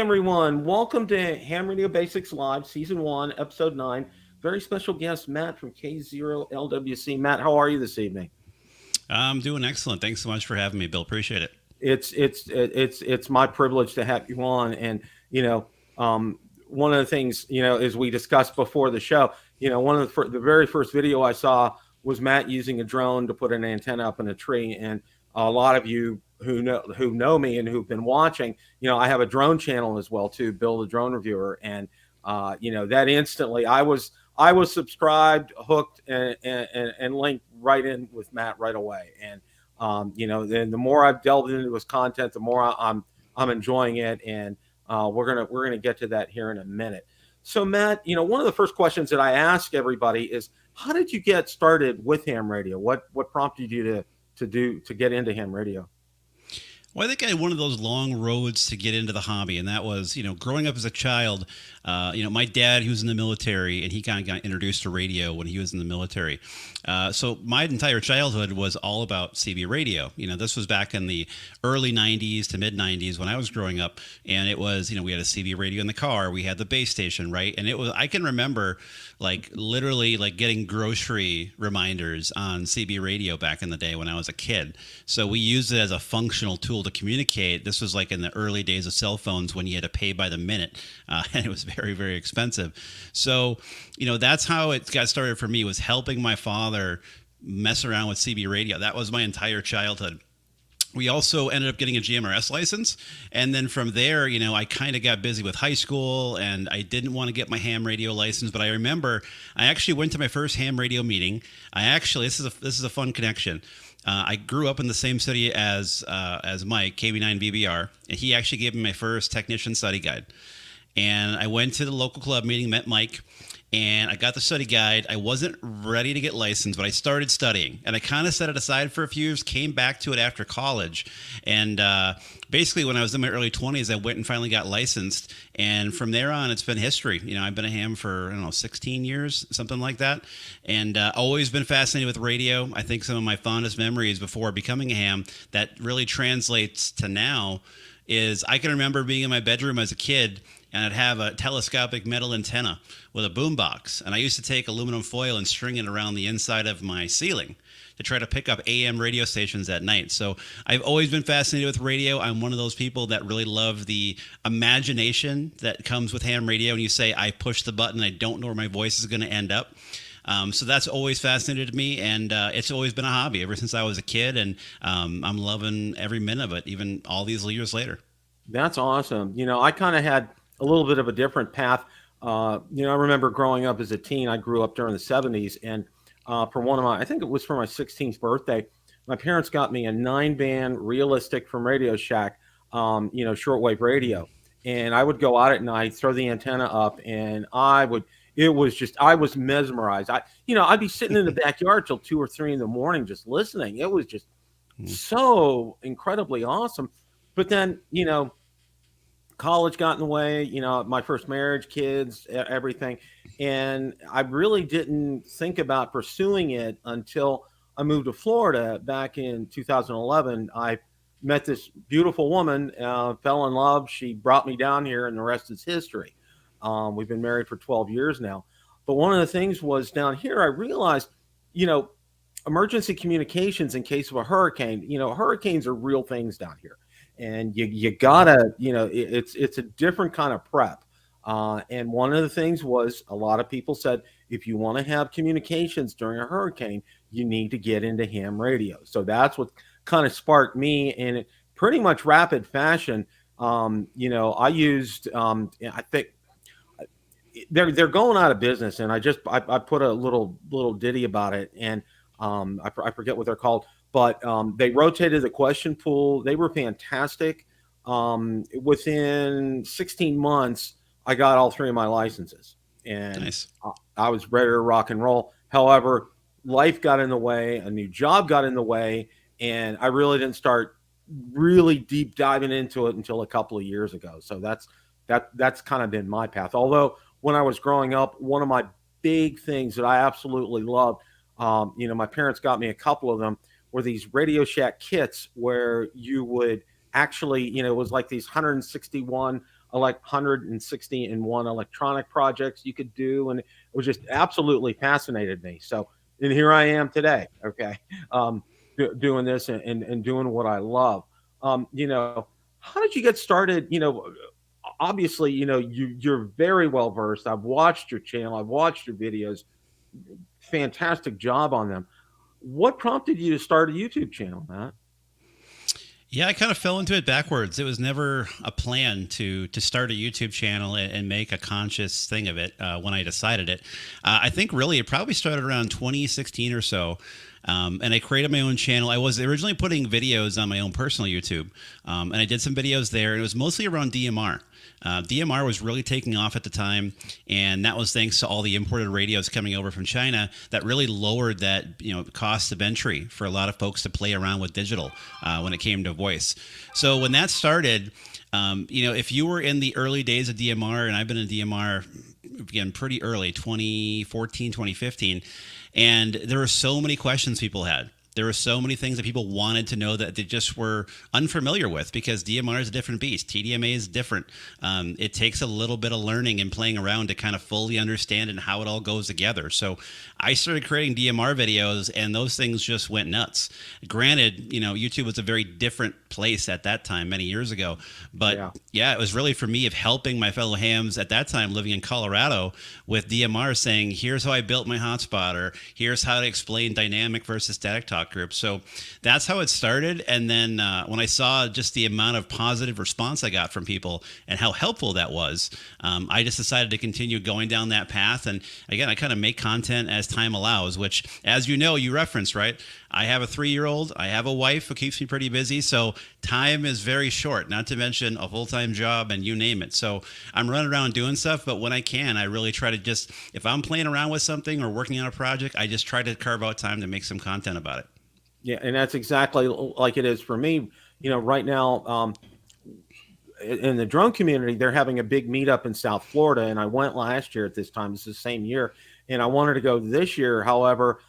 everyone. Welcome to Ham Radio Basics Live, Season 1, Episode 9. Very special guest, Matt from K0LWC. Matt, how are you this evening? I'm doing excellent. Thanks so much for having me, Bill. Appreciate it. It's my privilege to have you on. And, you know, one of the things, as we discussed before the show, one of the very first video I saw was Matt using a drone to put an antenna up in a tree. And a lot of you who know me and who've been watching, I have a drone channel as well too, Bill the Drone Reviewer, and that instantly I was subscribed, hooked, and linked right in with Matt right away. And then the more I've delved into his content, the more I'm enjoying it, and we're gonna get to that here in a minute. So Matt, one of the first questions that I ask everybody is, how did you get started with ham radio? What prompted you to get into ham radio? Well, I think I had one of those long roads to get into the hobby, and that was, growing up as a child. My dad, he was in the military, and he kind of got introduced to radio when he was in the military. So my entire childhood was all about CB radio. This was back in the early '90s to mid '90s when I was growing up, and it was, we had a CB radio in the car, we had the base station, right, and it was. I can remember, literally, getting grocery reminders on CB radio back in the day when I was a kid. So we used it as a functional tool to communicate. This was in the early days of cell phones when you had to pay by the minute, and it was very, very expensive. So, that's how it got started for me, was helping my father mess around with CB radio. That was my entire childhood. We also ended up getting a GMRS license. And then from there, I kind of got busy with high school, and I didn't want to get my ham radio license. But I remember I actually went to my first ham radio meeting. This is a fun connection. I grew up in the same city as Mike, KB9VBR, and he actually gave me my first technician study guide. And I went to the local club meeting, met Mike, and I got the study guide. I wasn't ready to get licensed, but I started studying, and I kind of set it aside for a few years, came back to it after college. And basically, when I was in my early 20s, I went and finally got licensed. And from there on, it's been history. I've been a ham for, 16 years, something like that. And always been fascinated with radio. I think some of my fondest memories before becoming a ham that really translates to now is I can remember being in my bedroom as a kid, and I'd have a telescopic metal antenna with a boombox. And I used to take aluminum foil and string it around the inside of my ceiling to try to pick up AM radio stations at night. So I've always been fascinated with radio. I'm one of those people that really love the imagination that comes with ham radio. And you say, I push the button, I don't know where my voice is going to end up. So that's always fascinated me, and it's always been a hobby ever since I was a kid. And I'm loving every minute of it, even all these years later. That's awesome. I kind of had a little bit of a different path. I remember growing up as a teen. I grew up during the '70s, and I think it was for my 16th birthday, my parents got me a 9-band realistic from Radio Shack, shortwave radio, and I would go out at night, throw the antenna up, and I was mesmerized. I'd be sitting in the backyard till 2 or 3 in the morning just listening. It was just so incredibly awesome. But then, college got in the way, my first marriage, kids, everything. And I really didn't think about pursuing it until I moved to Florida back in 2011. I met this beautiful woman, fell in love. She brought me down here, and the rest is history. We've been married for 12 years now. But one of the things was down here, I realized, emergency communications in case of a hurricane, hurricanes are real things down here. And you gotta, it's a different kind of prep. And one of the things was, a lot of people said, if you want to have communications during a hurricane, you need to get into ham radio. So that's what kind of sparked me in pretty much rapid fashion. I used, I think they're going out of business, and I put a little ditty about it, and I forget what they're called. But they rotated the question pool. They were fantastic. Within 16 months, I got all 3 of my licenses, and Nice. I was ready to rock and roll. However, life got in the way, a new job got in the way, and I really didn't start really deep diving into it until a couple of years ago. So that's kind of been my path. Although when I was growing up, one of my big things that I absolutely loved, my parents got me a couple of them, were these Radio Shack kits where you would actually, it was like these 161 like 161 electronic projects you could do, and it was just absolutely fascinated me. So, and here I am today. Okay, doing this and doing what I love. You know, how did you get started? You know, obviously, you know, you're very well versed. I've watched your channel. I've watched your videos. Fantastic job on them. What prompted you to start a YouTube channel, Matt? Yeah, I kind of fell into it backwards. It was never a plan to start a YouTube channel and make a conscious thing of it when I decided it. I think really it probably started around 2016 or so. And I created my own channel. I was originally putting videos on my own personal YouTube, and I did some videos there. And it was mostly around DMR. DMR was really taking off at the time, and that was thanks to all the imported radios coming over from China that really lowered that cost of entry for a lot of folks to play around with digital when it came to voice. So when that started, if you were in the early days of DMR, and I've been in DMR again pretty early, 2014, 2015, and there were so many questions people had. There were so many things that people wanted to know that they just were unfamiliar with, because DMR is a different beast. TDMA is different. It takes a little bit of learning and playing around to kind of fully understand and how it all goes together. So I started creating DMR videos, and those things just went nuts. Granted, YouTube was a very different place at that time, many years ago. But yeah, it was really for me of helping my fellow hams at that time living in Colorado with DMR, saying, here's how I built my hotspot, or here's how to explain dynamic versus static talk groups. So that's how it started. And then when I saw just the amount of positive response I got from people and how helpful that was, I just decided to continue going down that path. And again, I kind of make content as time allows, which, as you referenced, right? I have a 3-year-old. I have a wife who keeps me pretty busy. So time is very short, not to mention a full-time job and you name it. So I'm running around doing stuff, but when I can, I really try to just, if I'm playing around with something or working on a project, I just try to carve out time to make some content about it. Yeah, and that's exactly like it is for me. Right now, in the drone community, they're having a big meetup in South Florida, and I went last year at this time. It's the same year, and I wanted to go this year. However,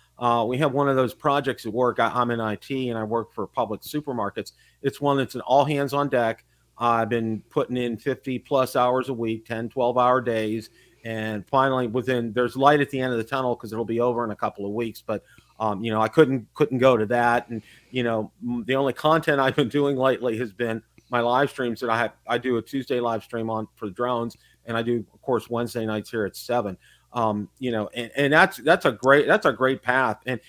we have one of those projects at work. I'm in IT, and I work for public supermarkets. It's one that's an all hands on deck. I've been putting in 50 plus hours a week, 10, 12-hour days. And finally, there's light at the end of the tunnel because it'll be over in a couple of weeks. But I couldn't go to that. And the only content I've been doing lately has been my live streams that I do a Tuesday live stream on for drones, and I do, of course, Wednesday nights here at 7. And that's a great path. And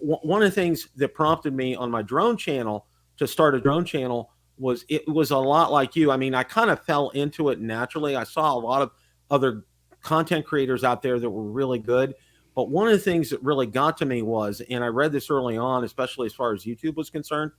one of the things that prompted me on my drone channel to start a drone channel was, it was a lot like you. I mean, I kind of fell into it naturally. I saw a lot of other content creators out there that were really good. But one of the things that really got to me was, and I read this early on, especially as far as YouTube was concerned,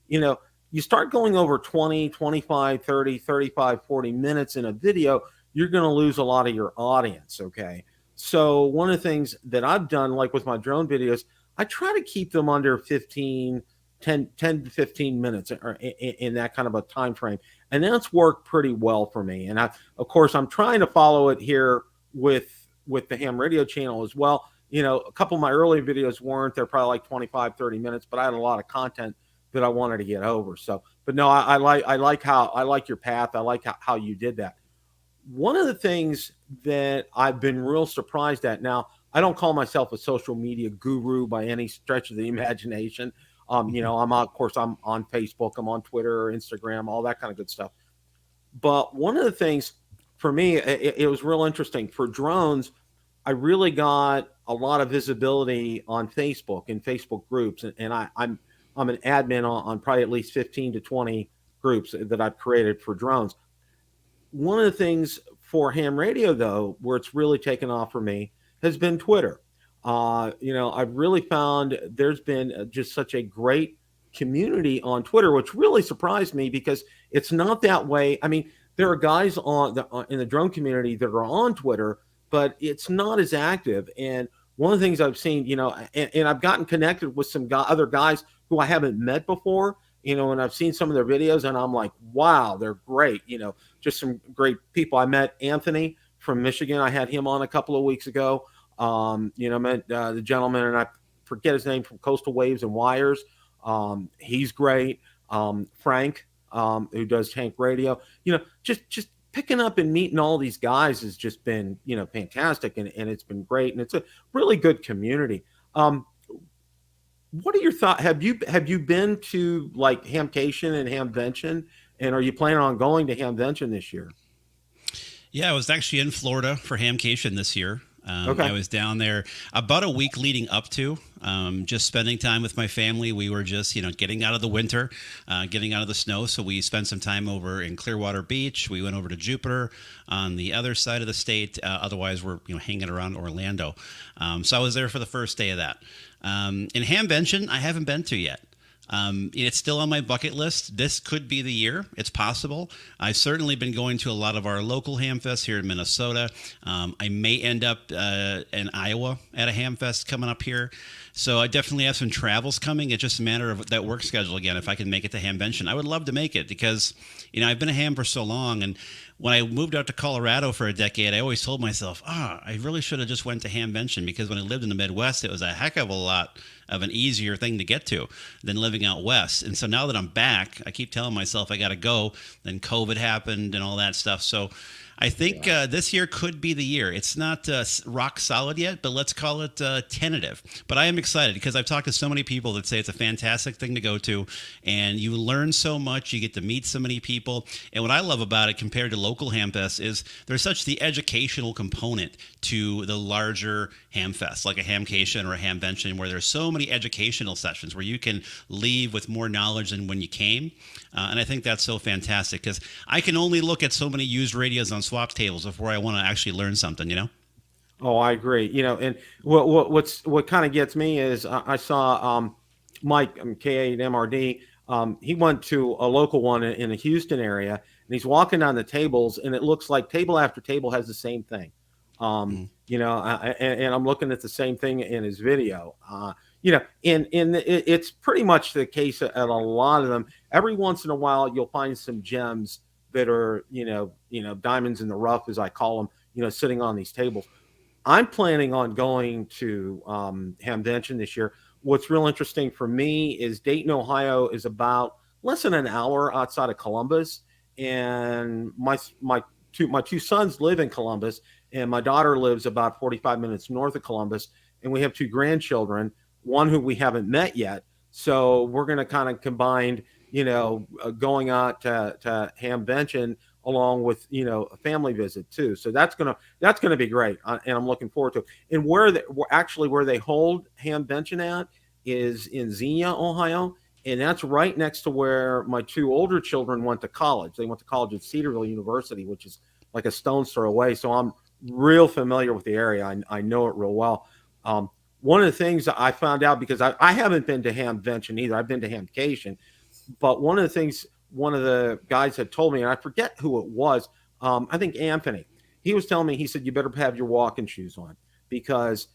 you start going over 20, 25, 30, 35, 40 minutes in a video, you're going to lose a lot of your audience. Okay. So one of the things that I've done, like with my drone videos, I try to keep them under 10 to 15 minutes, or in that kind of a time frame. And that's worked pretty well for me. And of course, I'm trying to follow it here with the ham radio channel as well. A couple of my early videos weren't. They're probably like 25, 30 minutes, but I had a lot of content that I wanted to get over. So, but no, I like your path. I like how you did that. One of the things that I've been real surprised at, now, I don't call myself a social media guru by any stretch of the imagination. Of course, I'm on Facebook, I'm on Twitter, Instagram, all that kind of good stuff. But one of the things for me, it was real interesting for drones. I really got a lot of visibility on Facebook and Facebook groups, and I'm an admin on probably at least 15 to 20 groups that I've created for drones. One of the things for ham radio, though, where it's really taken off for me, has been Twitter. I've really found there's been just such a great community on Twitter, which really surprised me because it's not that way. I mean, there are guys in the drone community that are on Twitter, but it's not as active. And one of the things I've seen, and I've gotten connected with some other guys who I haven't met before, and I've seen some of their videos, and I'm like, wow, they're great. Just some great people. I met Anthony from Michigan. I had him on a couple of weeks ago. Met the gentleman, and I forget his name, from Coastal Waves and Wires. He's great. Frank, who does Tank Radio. Just picking up and meeting all these guys has just been, fantastic, and it's been great, and it's a really good community. What are your thoughts? Have you been to like HamCation and HamVention, and are you planning on going to HamVention this year? Yeah, I was actually in Florida for HamCation this year. I Okay. was down there about a week leading up to, just spending time with my family. We were just, getting out of the winter, getting out of the snow. So we spent some time over in Clearwater Beach. We went over to Jupiter on the other side of the state. Otherwise, we're, hanging around Orlando. So I was there for the first day of that. In HamVention, I haven't been to yet. It's still on my bucket list. This could be the year. It's possible. I've certainly been going to a lot of our local hamfests here in Minnesota. I may end up in Iowa at a hamfest coming up here. So I definitely have some travels coming. It's just a matter of that work schedule again. If I can make it to HamVention, I would love to make it because, I've been a ham for so long. And when I moved out to Colorado for a decade, I always told myself, I really should have just went to HamVention because when I lived in the Midwest, it was a heck of a lot of an easier thing to get to than living out west. And so now that I'm back, I keep telling myself I got to go. Then COVID happened and all that stuff. So I think this year could be the year. It's not rock solid yet, but let's call it tentative. But I am excited because I've talked to so many people that say it's a fantastic thing to go to, and you learn so much. You get to meet so many people. And what I love about it compared to local hamfests is there's such the educational component to the larger hamfest, like a HamCation or a HamVention, where there's so many educational sessions where you can leave with more knowledge than when you came. And I think that's so fantastic because I can only look at so many used radios on swap tables before I want to actually learn something. Oh, I agree. And what kind of gets me is I saw Mike K0LWC. He went to a local one in the Houston area, and he's walking down the tables, and it looks like table after table has the same thing. Mm-hmm. And I'm looking at the same thing in his video. It's pretty much the case at a lot of them. Every once in a while, you'll find some gems that are, diamonds in the rough, as I call them, sitting on these tables. I'm planning on going to HamVention this year. What's real interesting for me is Dayton, Ohio is about less than an hour outside of Columbus, and my two sons live in Columbus, and my daughter lives about 45 minutes north of Columbus, and we have two grandchildren, one who we haven't met yet. So we're going to kind of combine, going out to HamVention along with a family visit too. So that's gonna be great, and I'm looking forward to it. And where they hold HamVention at is in Xenia, Ohio, and that's right next to where my two older children went to college. They went to college at Cedarville University, which is like a stone's throw away. So I'm real familiar with the area. I know it real well. One of the things that I found out, because I haven't been to HamVention either. I've been to HamCation, but one of the things one of the guys had told me, and I forget who it was, I think Anthony, he was telling me, he said, you better have your walking shoes on because,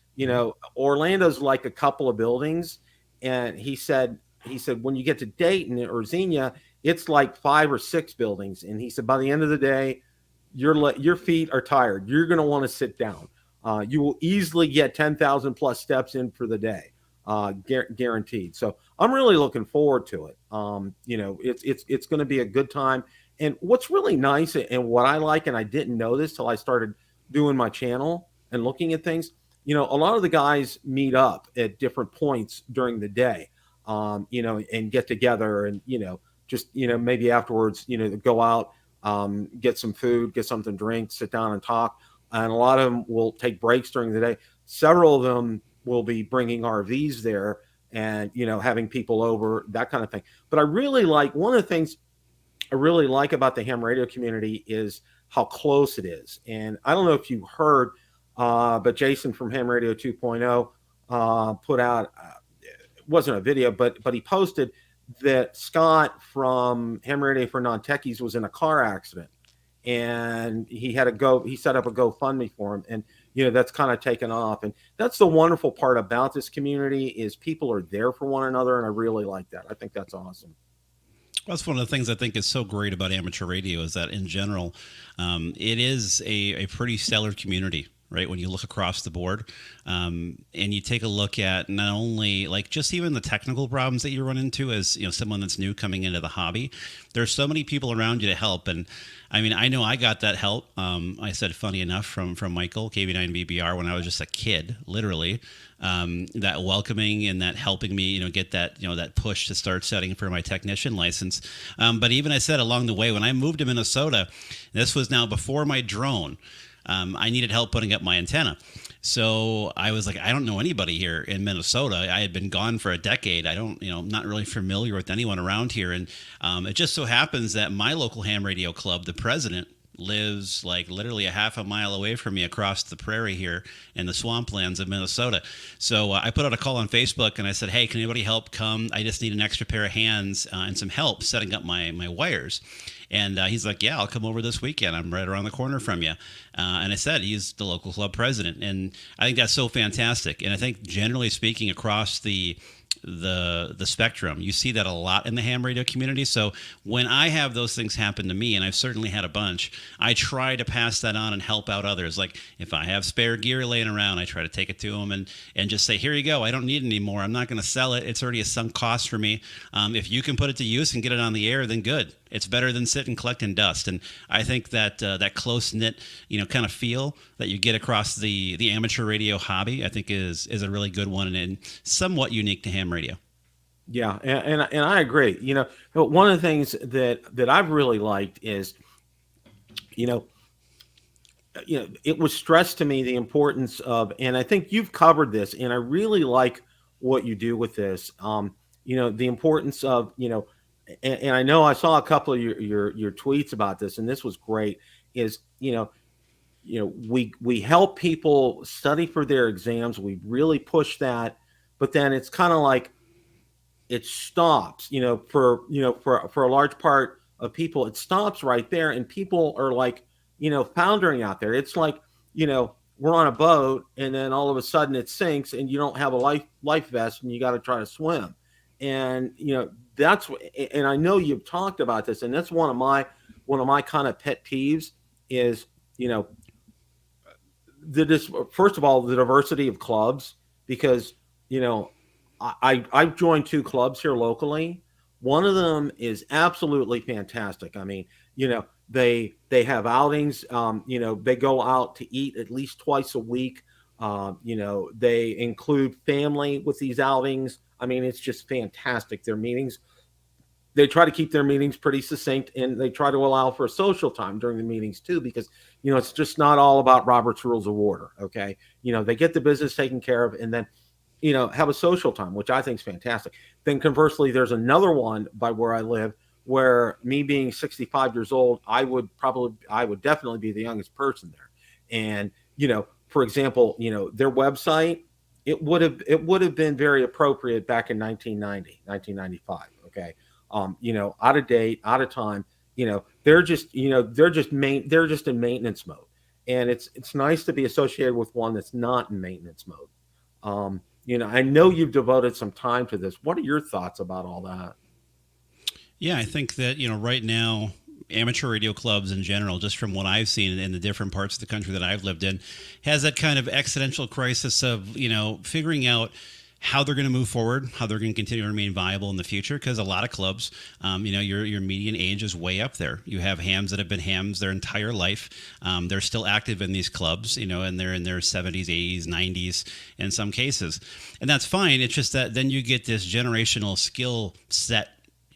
Orlando's like a couple of buildings. And he said, when you get to Dayton or Xenia, it's like 5 or 6 buildings. And he said, by the end of the day, your feet are tired. You're going to want to sit down. You will easily get 10,000 plus steps in for the day, guaranteed. So I'm really looking forward to it. It's going to be a good time. And what's really nice and what I like, and I didn't know this till I started doing my channel and looking at things, a lot of the guys meet up at different points during the day, and get together and, just, maybe afterwards, go out, get some food, get something to drink, sit down and talk. And a lot of them will take breaks during the day. Several of them will be bringing RVs there and, having people over, that kind of thing. But I really like, one of the things I really like about the ham radio community is how close it is. And I don't know if you heard, but Jason from Ham Radio 2.0 put out, it wasn't a video, but he posted that Scott from Ham Radio for Non-Techies was in a car accident. And he set up a GoFundMe for him. And, that's kind of taken off. And that's the wonderful part about this community is people are there for one another. And I really like that. I think that's awesome. Well, that's one of the things I think is so great about amateur radio is that in general, it is a pretty stellar community. right? When you look across the board, and you take a look at not only like just even the technical problems that you run into as someone that's new coming into the hobby, there's so many people around you to help. And I mean, I know I got that help. I said, funny enough, from Michael KB9BBR when I was just a kid, literally. That welcoming and that helping me, get that, that push to start studying for my technician license. But even I said along the way, when I moved to Minnesota, this was now before my drone. I needed help putting up my antenna. So I was like, I don't know anybody here in Minnesota. I had been gone for a decade. I don't, I'm not really familiar with anyone around here. And it just so happens that my local ham radio club, the president, lives like literally a half a mile away from me across the prairie here in the swamplands of Minnesota. So I put out a call on Facebook and I said, hey, can anybody help come? I just need an extra pair of hands and some help setting up my wires. And he's like, yeah, I'll come over this weekend. I'm right around the corner from you. And I said, he's the local club president. And I think that's so fantastic. And I think generally speaking across the spectrum, you see that a lot in the ham radio community. So when I have those things happen to me, and I've certainly had a bunch, I try to pass that on and help out others. Like if I have spare gear laying around, I try to take it to them and just say, here you go. I don't need it anymore. I'm not going to sell it. It's already a sunk cost for me. If you can put it to use and get it on the air, then good. It's better than sitting collecting dust. And I think that that close knit, kind of feel that you get across the amateur radio hobby, I think is a really good one and somewhat unique to ham radio. Yeah, and I agree. But one of the things that I've really liked is, it was stressed to me the importance of, and I think you've covered this, and I really like what you do with this. The importance of, and I know I saw a couple of your tweets about this, and this was great. Is we help people study for their exams. We really push that, but then it's kind of like it stops. For a large part of people, it stops right there, and people are like foundering out there. It's like we're on a boat, and then all of a sudden it sinks, and you don't have a life vest, and you got to try to swim. And that's, and I know you've talked about this, and that's one of my kind of pet peeves is first of all, the diversity of clubs, because I've joined 2 clubs here locally. One of them is absolutely fantastic. I mean, they have outings. They go out to eat at least twice a week. They include family with these outings. I mean, it's just fantastic. Their meetings, they try to keep their meetings pretty succinct, and they try to allow for social time during the meetings too, because, it's just not all about Robert's Rules of Order. Okay. They get the business taken care of, and then, have a social time, which I think is fantastic. Then conversely, there's another one by where I live where, me being 65 years old, I would definitely be the youngest person there. And, for example, their website, it would have been very appropriate back in 1995. Okay. Out of date, out of time, they're just in maintenance mode. And it's nice to be associated with one that's not in maintenance mode. I know you've devoted some time to this. What are your thoughts about all that? Yeah, I think that, right now, amateur radio clubs in general, just from what I've seen in the different parts of the country that I've lived in, has that kind of existential crisis of, figuring out how they're going to move forward, how they're going to continue to remain viable in the future. Because a lot of clubs, your median age is way up there. You have hams that have been hams their entire life. They're still active in these clubs, and they're in their 70s, 80s, 90s in some cases. And that's fine. It's just that then you get this generational skill set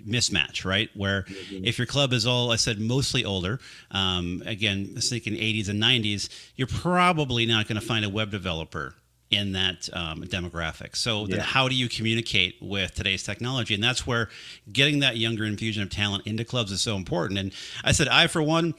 mismatch, right? Where if your club is all, I said, mostly older, again, thinking 80s and 90s, you're probably not going to find a web developer in that demographic. So then how do you communicate with today's technology? And that's where getting that younger infusion of talent into clubs is so important. And I said, I, for one,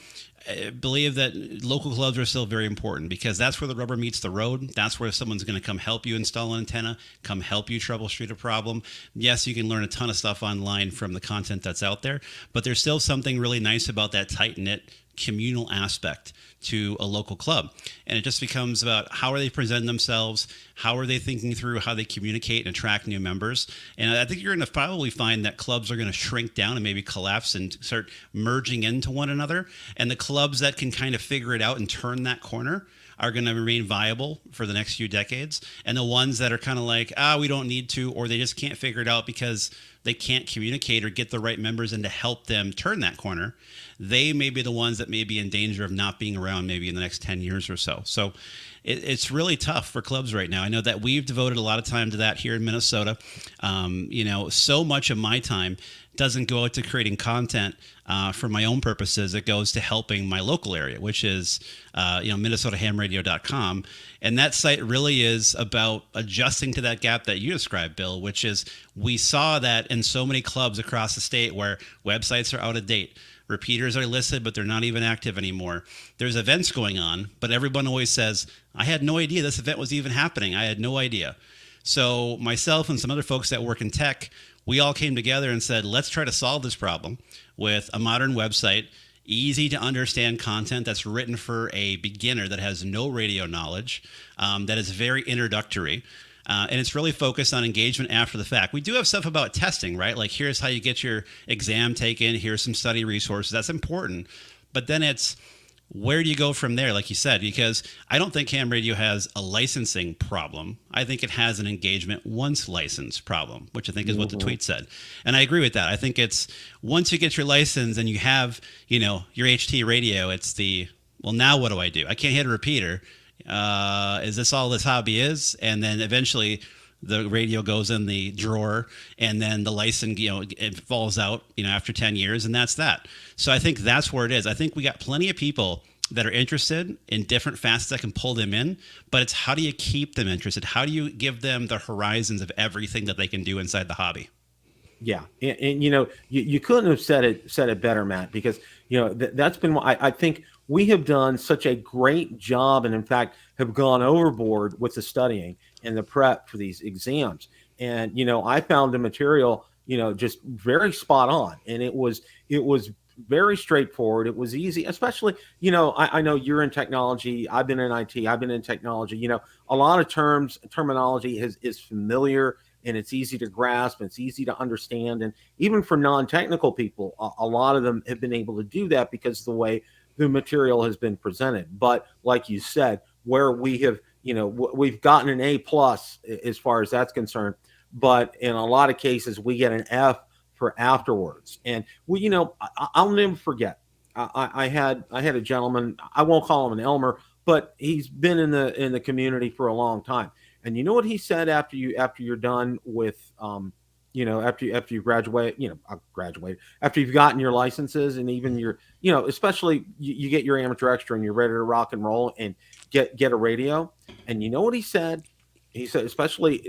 believe that local clubs are still very important, because that's where the rubber meets the road. That's where someone's going to come help you install an antenna, come help you troubleshoot a problem. Yes, you can learn a ton of stuff online from the content that's out there, but there's still something really nice about that tight-knit communal aspect to a local club. And it just becomes about how are they presenting themselves, how are they thinking through how they communicate and attract new members. And I think you're going to probably find that clubs are going to shrink down and maybe collapse and start merging into one another. And the clubs that can kind of figure it out and turn that corner are going to remain viable for the next few decades, and the ones that are kind of like, we don't need to, or they just can't figure it out because they can't communicate or get the right members in to help them turn that corner, they may be the ones that may be in danger of not being around maybe in the next 10 years or so. So it's really tough for clubs right now. I know that we've devoted a lot of time to that here in Minnesota. So much of my time doesn't go out to creating content for my own purposes. It goes to helping my local area, which is MinnesotaHamRadio.com. And that site really is about adjusting to that gap that you described, Bill, which is we saw that in so many clubs across the state where websites are out of date. Repeaters are listed, but they're not even active anymore. There's events going on, but everyone always says, I had no idea this event was even happening. I had no idea. So myself and some other folks that work in tech, we all came together and said, let's try to solve this problem with a modern website, easy to understand content that's written for a beginner that has no radio knowledge, that is very introductory. And it's really focused on engagement after the fact. We do have stuff about testing, right? Like, here's how you get your exam taken. Here's some study resources. That's important. But then it's, where do you go from there, like you said? Because I don't think ham radio has a licensing problem. I think it has an engagement once licensed problem, which I think is what the tweet said. And I agree with that. I think it's once you get your license and you have, your HT radio, it's well, now what do? I can't hit a repeater. Is this all this hobby is? And then eventually the radio goes in the drawer, and then the license, it falls out, after 10 years, and that's that. So I think that's where it is. I think we got plenty of people that are interested in different facets that can pull them in, but it's how do you keep them interested? How do you give them the horizons of everything that they can do inside the hobby? Yeah. And you couldn't have said it better, Matt, because, that's been, I think we have done such a great job, and in fact have gone overboard with the studying and the prep for these exams. And, I found the material, just very spot on. And it was very straightforward. It was easy, especially, I know you're in technology. I've been in IT. I've been in technology. A lot of terminology is familiar, and it's easy to grasp, and it's easy to understand. And even for non-technical people, a lot of them have been able to do that because of the way the material has been presented. But like you said, where we have, we've gotten an A+ as far as that's concerned, but in a lot of cases we get an F for afterwards. And I'll never forget. I had a gentleman, I won't call him an Elmer, but he's been in the community for a long time. And you know what he said after you're done with, after you graduate, after you've gotten your licenses, and even your, especially you get your amateur extra and you're ready to rock and roll and get a radio. And you know what he said? He said, especially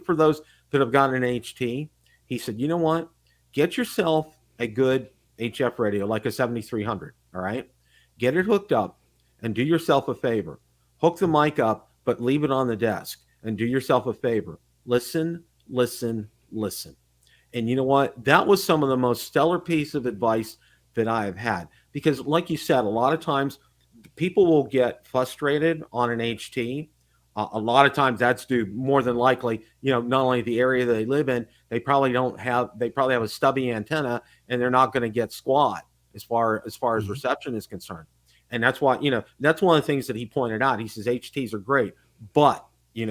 for those that have gotten an HT, he said, you know what? Get yourself a good HF radio, like a 7300. All right. Get it hooked up and do yourself a favor. Hook the mic up, but leave it on the desk, and do yourself a favor. Listen. And you know what? That was some of the most stellar piece of advice that I have had. Because like you said, a lot of times people will get frustrated on an HT. A lot of times that's due, more than likely, not only the area that they live in, they probably have a stubby antenna, and they're not going to get squat as far as reception is concerned. And that's why, that's one of the things that he pointed out. He says HTs are great, but you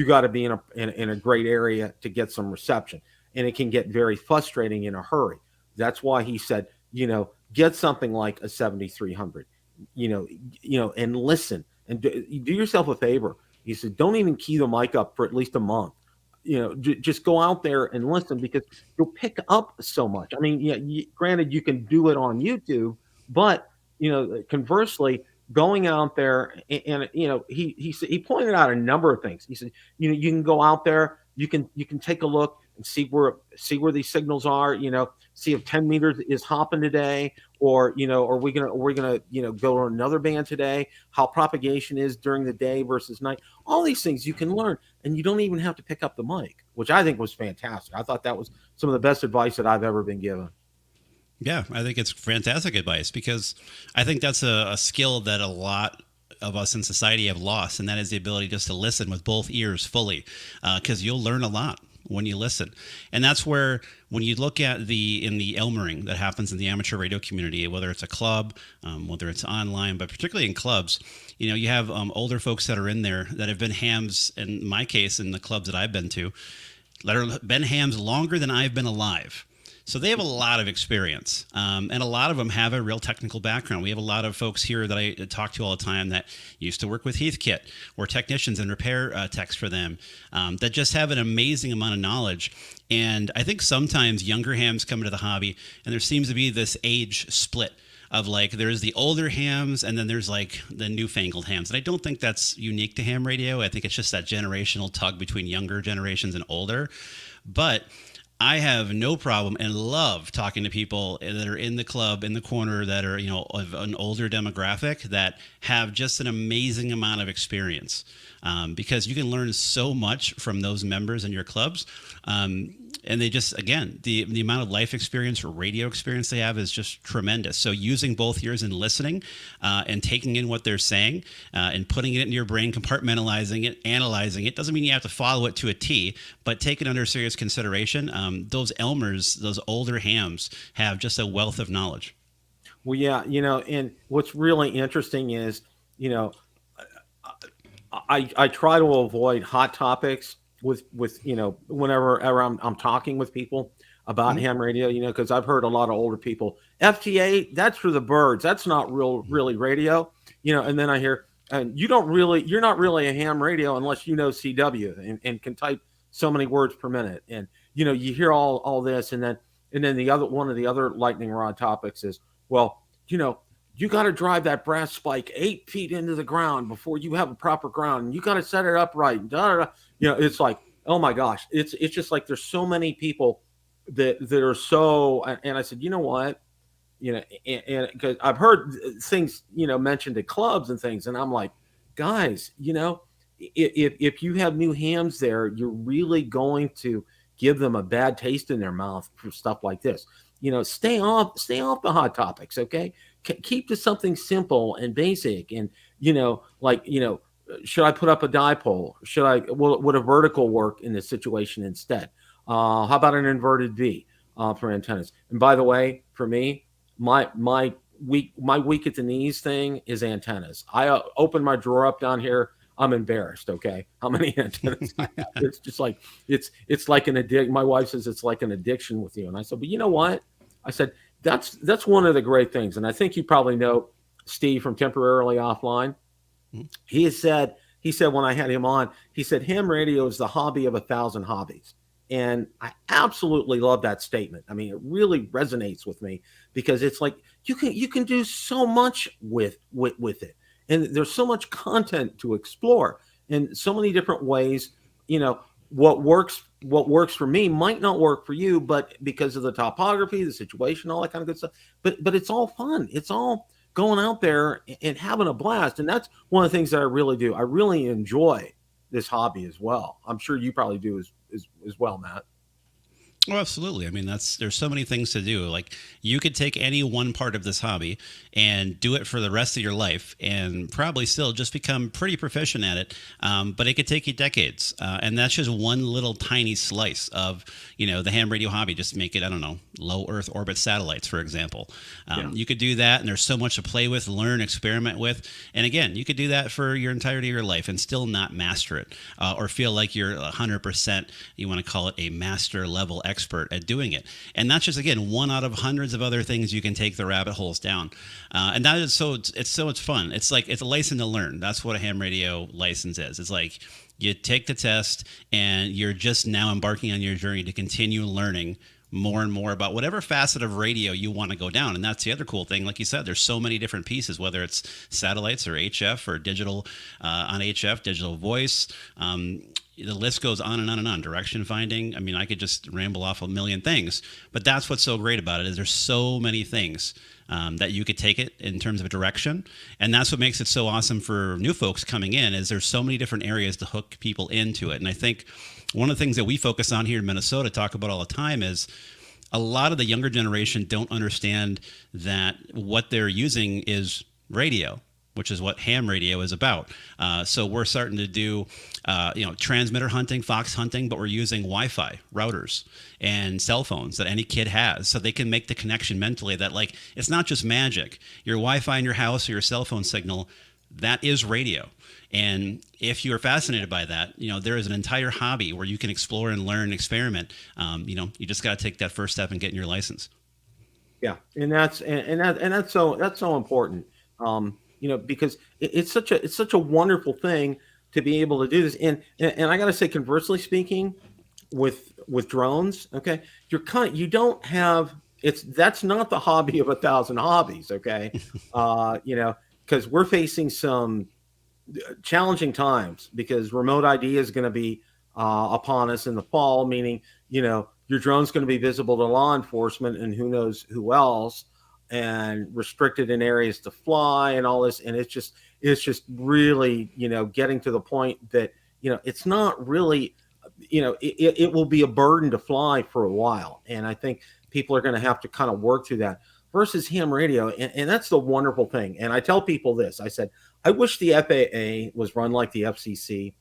got to be in a great area to get some reception, and it can get very frustrating in a hurry. That's why he said, get something like a 7300, and listen, and do yourself a favor. He said, don't even key the mic up for at least a month. Just go out there and listen, because you'll pick up so much. I mean, granted, you can do it on YouTube, but conversely, going out there and he pointed out a number of things. He said, you can go out there, you can take a look and see where these signals are, see if 10 meters is hopping today, or are we gonna go to another band today, how propagation is during the day versus night. All these things you can learn, and you don't even have to pick up the mic, which I think was fantastic. I thought that was some of the best advice that I've ever been given. Yeah, I think it's fantastic advice, because I think that's a skill that a lot of us in society have lost, and that is the ability just to listen with both ears fully, because you'll learn a lot when you listen. And that's where, when you look at in the Elmering that happens in the amateur radio community, whether it's a club, whether it's online, but particularly in clubs, you have older folks that are in there that have been hams, in my case, in the clubs that I've been to, that have been hams longer than I've been alive. So they have a lot of experience, and a lot of them have a real technical background. We have a lot of folks here that I talk to all the time that used to work with Heathkit or technicians and repair techs for them, that just have an amazing amount of knowledge. And I think sometimes younger hams come into the hobby, and there seems to be this age split of like, there's the older hams and then there's like the newfangled hams. And I don't think that's unique to ham radio. I think it's just that generational tug between younger generations and older. But I have no problem and love talking to people that are in the club, in the corner, that are, of an older demographic that have just an amazing amount of experience, because you can learn so much from those members in your clubs. And they just, again, the amount of life experience or radio experience they have is just tremendous. So using both ears and listening, and taking in what they're saying, and putting it into your brain, compartmentalizing it, analyzing it, doesn't mean you have to follow it to a T, but take it under serious consideration. Those Elmers, those older hams, have just a wealth of knowledge. Well, yeah, and what's really interesting is, I try to avoid hot topics with whenever I'm talking with people about ham radio, because I've heard a lot of older people, FTA, that's for the birds, that's not really radio, and then I hear, and you're not really a ham radio unless you know CW and can type so many words per minute, and you hear all this, and then one of the other lightning rod topics is, well, you got to drive that brass spike 8 feet into the ground before you have a proper ground, and you got to set it up right. It's like, oh my gosh, it's just like there's so many people that are so. And I said, you know what, and because I've heard things mentioned at clubs and things, and I'm like, guys, if you have new hams there, you're really going to give them a bad taste in their mouth for stuff like this. Stay off the hot topics, okay? Keep to something simple and basic, and should I put up a dipole? Would a vertical work in this situation instead? How about an inverted V for antennas? And by the way, for me, my weak at the knees thing is antennas. I open my drawer up down here. I'm embarrassed. Okay, how many antennas I have? It's just like it's like an addiction. My wife says it's like an addiction with you, and I said, but you know what? I said that's one of the great things, and I think you probably know Steve from Temporarily Offline. He said when I had him on, he said ham radio is the hobby of 1,000 hobbies, and I absolutely love that statement. I mean, it really resonates with me, because it's like you can do so much with it, and there's so much content to explore in so many different ways. What works for me might not work for you, but because of the topography, the situation, all that kind of good stuff. But it's all fun. It's all going out there and having a blast. And that's one of the things that I really do. I really enjoy this hobby as well. I'm sure you probably do as well, Matt. Oh, absolutely. I mean, there's so many things to do. Like, you could take any one part of this hobby and do it for the rest of your life and probably still just become pretty proficient at it. But it could take you decades. And that's just one little tiny slice of, the ham radio hobby. Just make it, I don't know, low Earth orbit satellites, for example. You could do that, and there's so much to play with, learn, experiment with. And again, you could do that for your entirety of your life and still not master it, or feel like you're 100%, you want to call it a master level expert at doing it. And that's just, again, one out of hundreds of other things you can take the rabbit holes down. And that is it's so much fun. It's like, it's a license to learn. That's what a ham radio license is. It's like, you take the test and you're just now embarking on your journey to continue learning more and more about whatever facet of radio you want to go down. And that's the other cool thing. Like you said, there's so many different pieces, whether it's satellites or HF or digital on HF, digital voice. The list goes on and on and on. Direction finding. I mean, I could just ramble off a million things, but that's what's so great about it, is there's so many things that you could take it in terms of a direction. And that's what makes it so awesome for new folks coming in, is there's so many different areas to hook people into it. And I think one of the things that we focus on here in Minnesota, talk about all the time, is a lot of the younger generation don't understand that what they're using is radio. which is what ham radio is about. So we're starting to do, transmitter hunting, fox hunting, but we're using Wi-Fi routers and cell phones that any kid has, so they can make the connection mentally that, like, it's not just magic. Your Wi-Fi in your house or your cell phone signal, that is radio. And if you're fascinated by that, there is an entire hobby where you can explore and learn and experiment. You just got to take that first step and getting your license. Yeah, and that's so important. Because it's such a wonderful thing to be able to do this. And I got to say, conversely speaking, with drones, okay, you don't have it's that's not the hobby of a thousand hobbies, okay, because we're facing some challenging times because remote ID is going to be upon us in the fall, meaning, your drone's going to be visible to law enforcement and who knows who else, and restricted in areas to fly and all this. And it's just really, getting to the point that, it's not really, it will be a burden to fly for a while. And I think people are going to have to kind of work through that versus ham radio. And that's the wonderful thing. And I tell people this, I said, I wish the FAA was run like the FCC,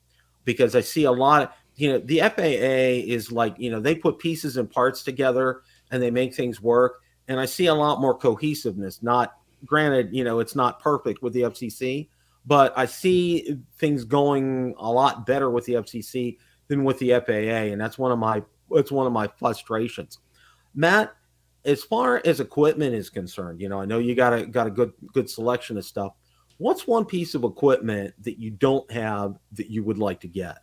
because I see a lot of, the FAA is like, they put pieces and parts together and they make things work. And I see a lot more cohesiveness. Not granted, it's not perfect with the FCC, but I see things going a lot better with the FCC than with the FAA. And that's one of my frustrations. Matt, as far as equipment is concerned, I know you got a good selection of stuff. What's one piece of equipment that you don't have that you would like to get?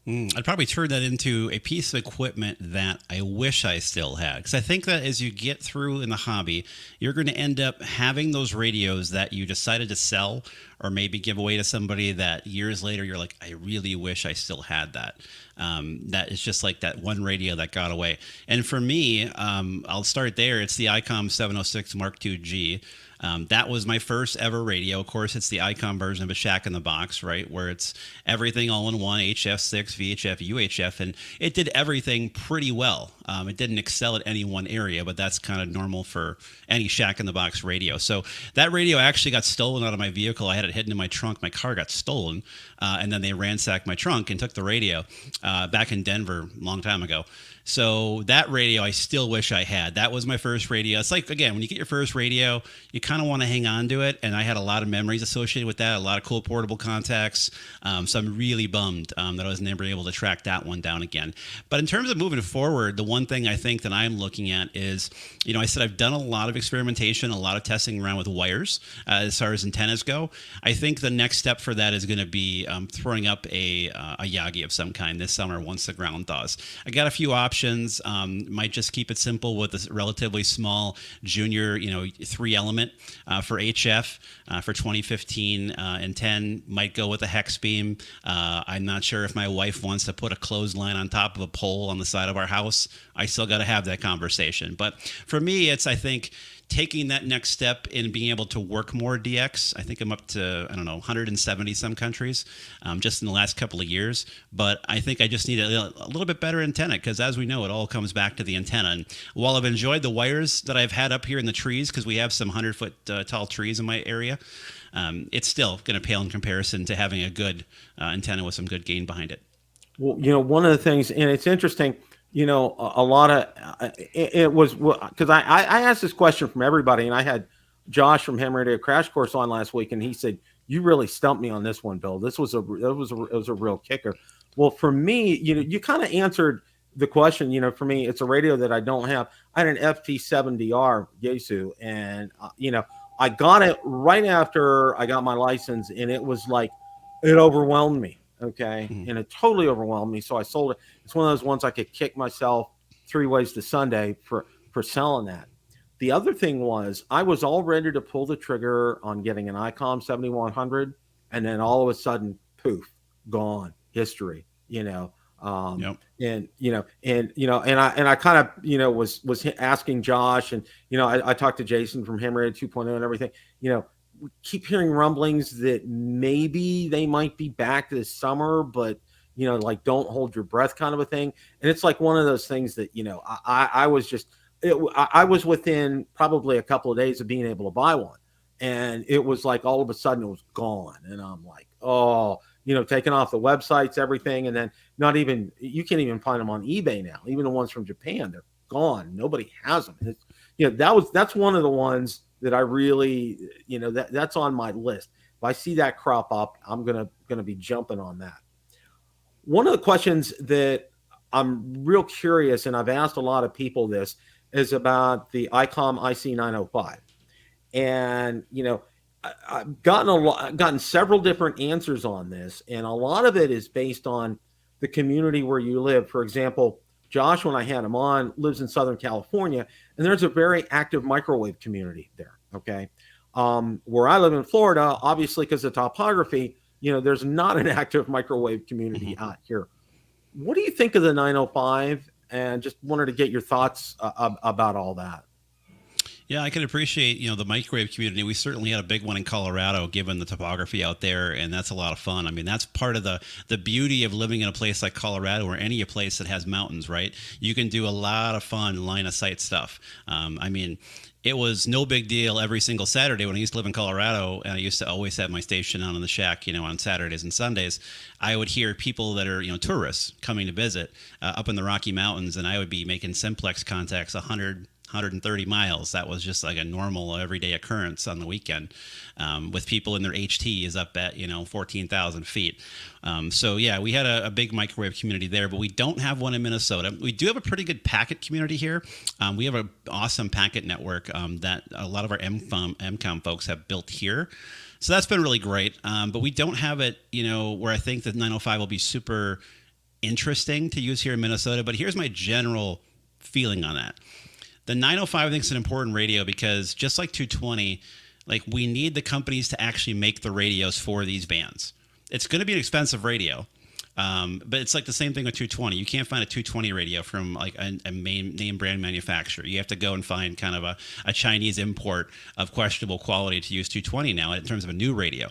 I'd probably turn that into a piece of equipment that I wish I still had. Because I think that as you get through in the hobby, you're going to end up having those radios that you decided to sell or maybe give away to somebody that years later you're like, I really wish I still had that. That is just like that one radio that got away. And for me, I'll start there. It's the ICOM 706 Mark II G. That was my first ever radio. Of course, it's the ICOM version of a Shack in the Box, right? Where it's everything all in one, HF6, VHF, UHF, and it did everything pretty well. It didn't excel at any one area, but that's kind of normal for any Shack in the Box radio. So that radio actually got stolen out of my vehicle. I had it hidden in my trunk. My car got stolen, and then they ransacked my trunk and took the radio back in Denver a long time ago. So that radio I still wish I had. That was my first radio. It's like, again, when you get your first radio, you kind of want to hang on to it. And I had a lot of memories associated with that, a lot of cool portable contacts. So I'm really bummed that I was never able to track that one down again. But in terms of moving forward, the one thing I think that I'm looking at is, I said I've done a lot of experimentation, a lot of testing around with wires as far as antennas go. I think the next step for that is going to be throwing up a Yagi of some kind this summer once the ground thaws. I got a few options. Might just keep it simple with a relatively small junior, 3-element for HF for 2015 and 10. Might go with a hex beam. I'm not sure if my wife wants to put a clothesline on top of a pole on the side of our house. I still got to have that conversation. But for me, it's, I think, taking that next step in being able to work more DX. I think I'm up to, 170 some countries just in the last couple of years. But I think I just need a little bit better antenna, because as we know, it all comes back to the antenna. And while I've enjoyed the wires that I've had up here in the trees, because we have some 100-foot tall trees in my area, it's still going to pale in comparison to having a good antenna with some good gain behind it. Well, one of the things, and it's interesting, a lot of it was because I asked this question from everybody, and I had Josh from Ham Radio Crash Course on last week, and he said, "You really stumped me on this one, Bill. This was a real kicker." Well, for me, you kind of answered the question. For me, it's a radio that I don't have. I had an FT7DR Yaesu, and I got it right after I got my license, and it was like it overwhelmed me. Okay. Mm-hmm. And it totally overwhelmed me. So I sold it. It's one of those ones I could kick myself 3 ways to Sunday for selling that. The other thing was I was all ready to pull the trigger on getting an ICOM 7100. And then all of a sudden, poof, gone, history, yep. And I kind of, was asking Josh, and, I talked to Jason from Ham Radio 2.0 and everything, we keep hearing rumblings that maybe they might be back this summer, but like, don't hold your breath kind of a thing. And it's like one of those things that, I was within probably a couple of days of being able to buy one. and it was like all of a sudden it was gone, and I'm like, oh, taking off the websites, everything, and then not even you can't even find them on eBay now. Even the ones from Japan, they're gone. Nobody has them. It's, that's one of the ones that I really, that's on my list. If I see that crop up, I'm gonna be jumping on that. One of the questions that I'm real curious, and I've asked a lot of people this, is about the ICOM IC905. And I've gotten several different answers on this, and a lot of it is based on the community where you live. For example, Josh, when I had him on, lives in Southern California, and there's a very active microwave community there. Okay, where I live in Florida, obviously because of topography, there's not an active microwave community out here. What do you think of the 905? And just wanted to get your thoughts about all that. Yeah, I can appreciate, the microwave community. We certainly had a big one in Colorado, given the topography out there, and that's a lot of fun. I mean, that's part of the beauty of living in a place like Colorado or any place that has mountains, right? You can do a lot of fun line of sight stuff. I mean, it was no big deal every single Saturday when I used to live in Colorado, and I used to always have my station on in the shack, on Saturdays and Sundays. I would hear people that are, tourists coming to visit up in the Rocky Mountains, and I would be making simplex contacts 130 miles. That was just like a normal everyday occurrence on the weekend, with people in their HTs up at 14,000 feet. So yeah, we had a big microwave community there, but we don't have one in Minnesota. We do have a pretty good packet community here. We have an awesome packet network that a lot of our MCOM folks have built here. So that's been really great. But we don't have it, where I think that 905 will be super interesting to use here in Minnesota. But here's my general feeling on that. The 905, I think, is an important radio because just like 220, like we need the companies to actually make the radios for these bands. It's going to be an expensive radio, but it's like the same thing with 220. You can't find a 220 radio from like a main name brand manufacturer. You have to go and find kind of a Chinese import of questionable quality to use 220 now in terms of a new radio.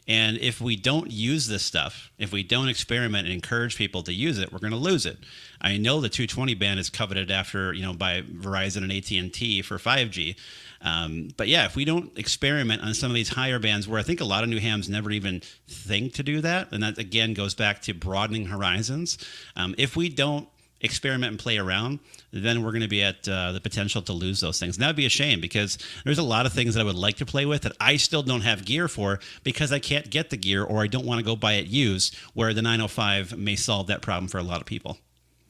And if we don't use this stuff, if we don't experiment and encourage people to use it, we're going to lose it. I know the 220 band is coveted after, by Verizon and AT&T for 5G. But yeah, if we don't experiment on some of these higher bands where I think a lot of new hams never even think to do that, and that again goes back to broadening horizons. If we don't experiment and play around, then we're going to be at the potential to lose those things. And that would be a shame because there's a lot of things that I would like to play with that I still don't have gear for because I can't get the gear or I don't want to go buy it used, where the 905 may solve that problem for a lot of people.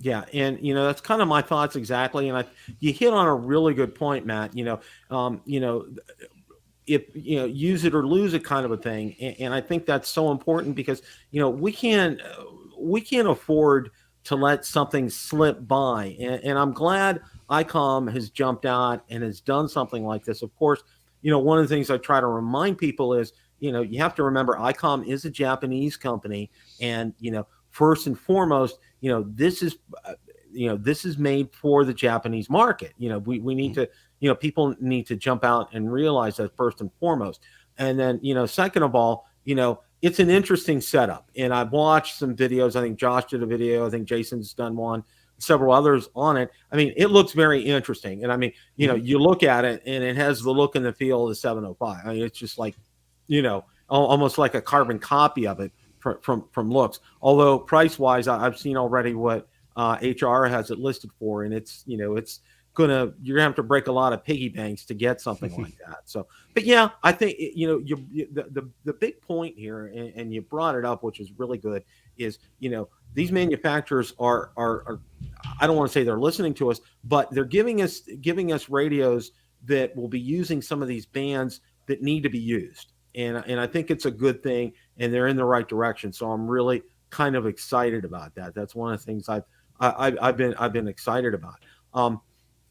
Yeah, and that's kind of my thoughts exactly. And you hit on a really good point, Matt. If use it or lose it kind of a thing, and I think that's so important because we can't afford to let something slip by. And I'm glad ICOM has jumped out and has done something like this. Of course, one of the things I try to remind people is, you have to remember ICOM is a Japanese company. And, first and foremost, this is made for the Japanese market. We need to, people need to jump out and realize that first and foremost. And then, second of all, it's an interesting setup. And I've watched some videos. I think Josh did a video. I think Jason's done one, several others on it. I mean, it looks very interesting. And I mean, you look at it and it has the look and the feel of the 705. I mean, it's just like, almost like a carbon copy of it from looks. Although price wise, I've seen already what HR has it listed for. And it's, you're gonna have to break a lot of piggy banks to get something like that. So, but yeah, I think the big point here, and you brought it up, which is really good, is these manufacturers are I don't want to say they're listening to us, but they're giving us radios that will be using some of these bands that need to be used, and I think it's a good thing, and they're in the right direction. So I'm really kind of excited about that. That's one of the things I've been excited about. One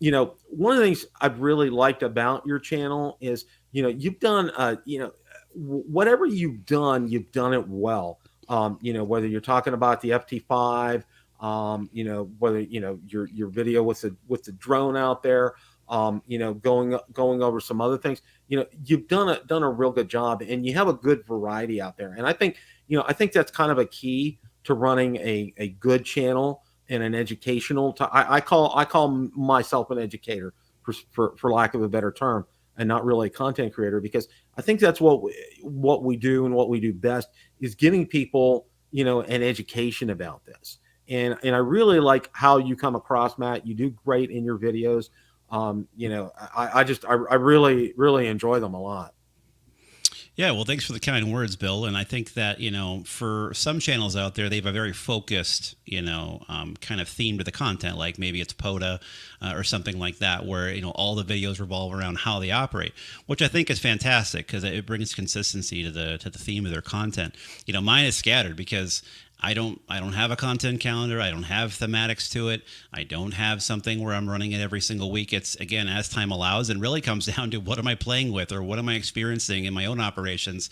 of the things I've really liked about your channel is, you've done, whatever you've done it well. Whether you're talking about the FT5, whether, your video with the drone out there, going over some other things, you've done a real good job, and you have a good variety out there. And I think that's kind of a key to running a good channel and an educational. I call myself an educator for lack of a better term, and not really a content creator, because I think that's what we do and what we do best is giving people, an education about this. And I really like how you come across, Matt. You do great in your videos. I really really enjoy them a lot. Yeah, well, thanks for the kind words, Bill. And I think that, for some channels out there, they have a very focused, kind of theme to the content, like maybe it's POTA or something like that, where, all the videos revolve around how they operate, which I think is fantastic because it brings consistency to the theme of their content. Mine is scattered because I don't have a content calendar. I don't have thematics to it. I don't have something where I'm running it every single week. It's, again, as time allows, and really comes down to what am I playing with or what am I experiencing in my own operations.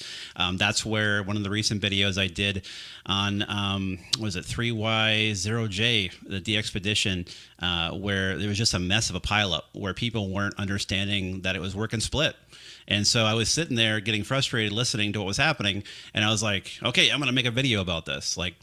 That's where one of the recent videos I did on was it 3Y0J, the DXpedition, where there was just a mess of a pileup where people weren't understanding that it was working split. And so I was sitting there getting frustrated listening to what was happening. And I was like, okay, I'm going to make a video about this. Like,